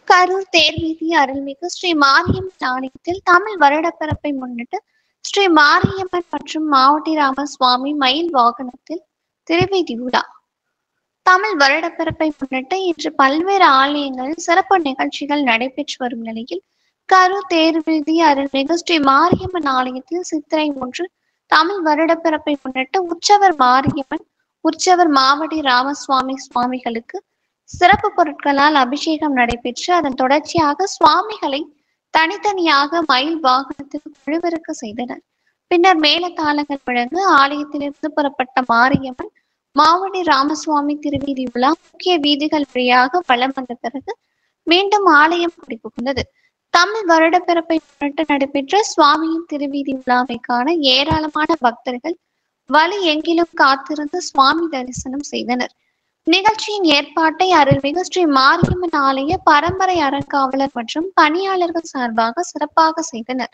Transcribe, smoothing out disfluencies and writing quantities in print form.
கரூர் தேர்வீதி அருள்மிகு ஸ்ரீ மாரியம்மன் ஆலயத்தில் தமிழ் வருடப்பிறப்பை முன்னிட்டு ஸ்ரீ மாரியம்மன் மற்றும் மாவட்டி ராமசுவாமி மயில் வாகனத்தில் திருவீதி உலா. தமிழ் வருடப்பிறப்பை முன்னிட்டு இன்று பல்வேறு ஆலயங்களில் சிறப்பு நிகழ்ச்சிகள் நடைபெற்று வரும் நிலையில் கரூர் தேர்வீதி அருள்மிகு ஸ்ரீ மாரியம்மன் ஆலயத்தில் சித்திரை 1 தமிழ் வருடப்பிறப்பை முன்னிட்டு உற்சவர் மாரியம்மன் உற்சவர் மாவட்டி ராமசுவாமி சுவாமிகளுக்கு சிறப்பு பொருட்களால் அபிஷேகம் நடைபெற்று அதன் தொடர்ச்சியாக சுவாமிகளை தனித்தனியாக மயில் வாகனத்தில் குழுவிறக்க செய்தனர். பின்னர் மேளதாளங்கள் முழங்க ஆலயத்திலிருந்து புறப்பட்ட மாரியம்மன் மாவடி ராமசுவாமி திருவீதி உலா முக்கிய வீதிகள் வழியாக வலம் வந்த பிறகு மீண்டும் ஆலயம் குடிபுகுந்தது. தமிழ் வருடப்பிறப்பை முன்னிட்டு நடைபெற்ற சுவாமியின் திருவீதி உலாவை காண ஏராளமான பக்தர்கள் வழி எங்கிலும் காத்திருந்து சுவாமி தரிசனம் செய்தனர். நிகழ்ச்சியின் ஏற்பாட்டை அருள்மிகு ஸ்ரீ மாரியம்மன் ஆலய பரம்பரை அறங்காவலர் மற்றும் பணியாளர்கள் சார்பாக சிறப்பாக செய்தனர்.